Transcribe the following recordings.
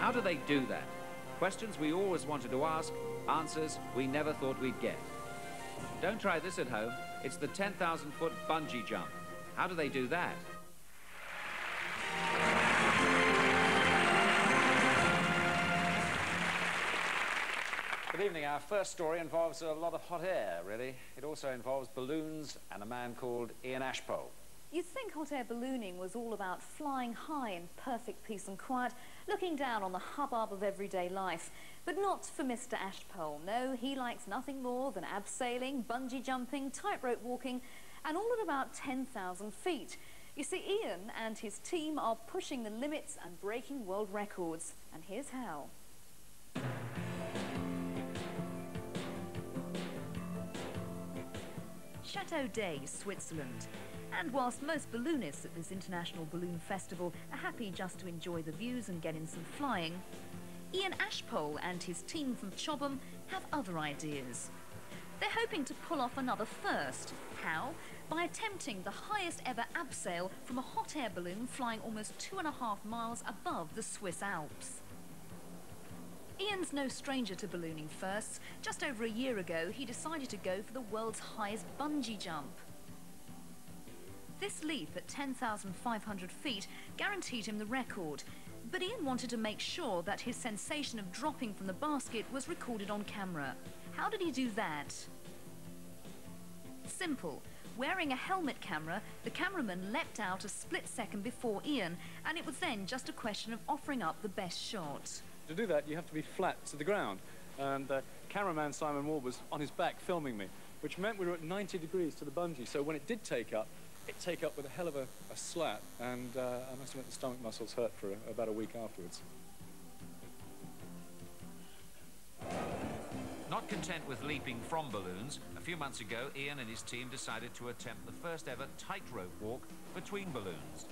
How do they do that? Questions we always wanted to ask, answers we never thought we'd get. Don't try this at home. It's the 10,000-foot bungee jump. How do they do that? Good evening. Our first story involves a lot of hot air, really. It also involves balloons and a man called Ian Ashpole. You'd think hot air ballooning was all about flying high in perfect peace and quiet, looking down on the hubbub of everyday life. But not for Mr. Ashpole. No, he likes nothing more than abseiling, bungee jumping, tightrope walking, and all at about 10,000 feet. You see, Ian and his team are pushing the limits and breaking world records. And here's how. Château d'Ay, Switzerland. And whilst most balloonists at this International Balloon Festival are happy just to enjoy the views and get in some flying, Ian Ashpole and his team from Chobham have other ideas. They're hoping to pull off another first. How? By attempting the highest ever abseil from a hot air balloon flying almost 2.5 miles above the Swiss Alps. Ian's no stranger to ballooning firsts. Just over a year ago, he decided to go for the world's highest bungee jump. This leap at 10,500 feet guaranteed him the record, but Ian wanted to make sure that his sensation of dropping from the basket was recorded on camera. How did he do that? Simple. Wearing a helmet camera, the cameraman leapt out a split second before Ian, and it was then just a question of offering up the best shot. To do that, you have to be flat to the ground, and cameraman Simon Ward was on his back filming me, which meant we were at 90 degrees to the bungee, so when it did take up, it take up with a hell of a slap, and I must admit the stomach muscles hurt for about a week afterwards. Not content with leaping from balloons, a few months ago, Ian and his team decided to attempt the first ever tightrope walk between balloons.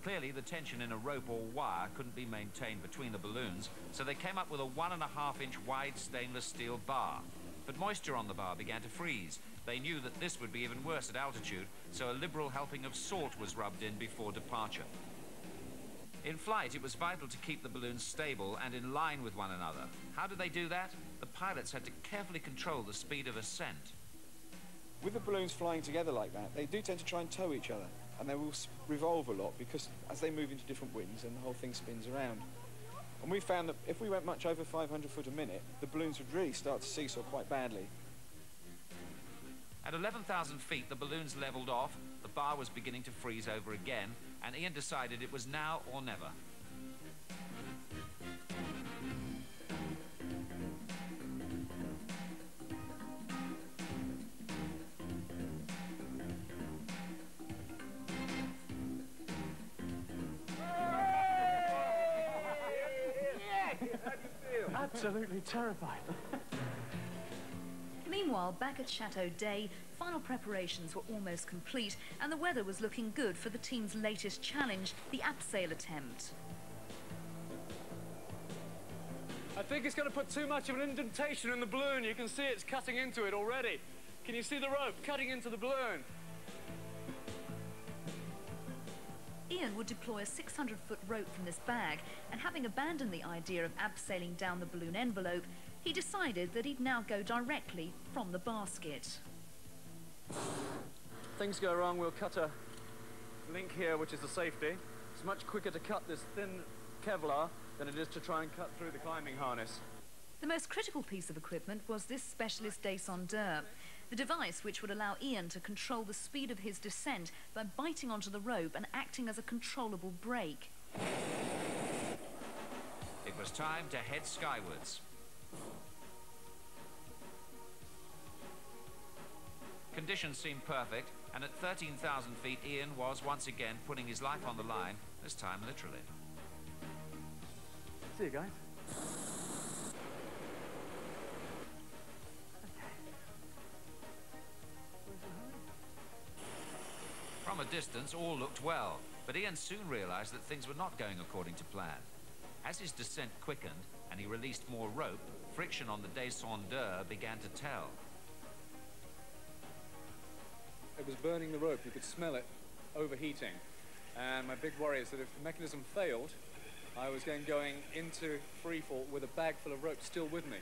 Clearly, the tension in a rope or wire couldn't be maintained between the balloons, so they came up with a 1.5-inch wide stainless steel bar. But moisture on the bar began to freeze. They knew that this would be even worse at altitude, so a liberal helping of salt was rubbed in before departure. In flight, it was vital to keep the balloons stable and in line with one another. How did they do that? The pilots had to carefully control the speed of ascent. With the balloons flying together like that, they do tend to try and tow each other, and they will revolve a lot because as they move into different winds and the whole thing spins around. And we found that if we went much over 500 foot a minute, the balloons would really start to seesaw quite badly. At 11,000 feet, the balloons leveled off, the bar was beginning to freeze over again, and Ian decided it was now or never. Absolutely terrified. Meanwhile, back at Château d'Ay, final preparations were almost complete and the weather was looking good for the team's latest challenge, the abseil attempt. I think it's going to put too much of an indentation in the balloon. You can see it's cutting into it already. Can you see the rope cutting into the balloon? Ian would deploy a 600-foot rope from this bag, and having abandoned the idea of abseiling down the balloon envelope, he decided that he'd now go directly from the basket. Things go wrong, we'll cut a link here, which is the safety. It's much quicker to cut this thin Kevlar than it is to try and cut through the climbing harness. The most critical piece of equipment was this specialist descendeur, the device which would allow Ian to control the speed of his descent by biting onto the rope and acting as a controllable brake. It was time to head skywards. Conditions seemed perfect, and at 13,000 feet, Ian was once again putting his life on the line, this time literally. See you guys. From a distance, all looked well, but Ian soon realized that things were not going according to plan. As his descent quickened and he released more rope, friction on the descendeur began to tell. It was burning the rope. You could smell it overheating. And my big worry is that if the mechanism failed, I was then going into freefall with a bag full of rope still with me.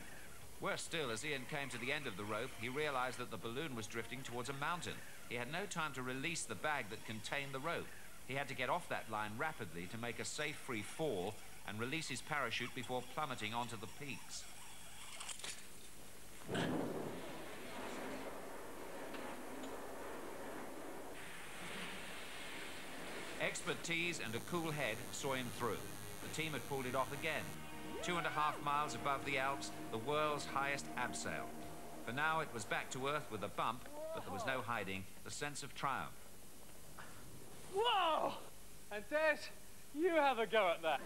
Worse still, as Ian came to the end of the rope, he realized that the balloon was drifting towards a mountain. He had no time to release the bag that contained the rope. He had to get off that line rapidly to make a safe free fall and release his parachute before plummeting onto the peaks. Expertise and a cool head saw him through. The team had pulled it off again. 2.5 miles above the Alps, the world's highest abseil. For now, it was back to earth with a bump, but there was no hiding the sense of triumph. Whoa! And Des, you have a go at that.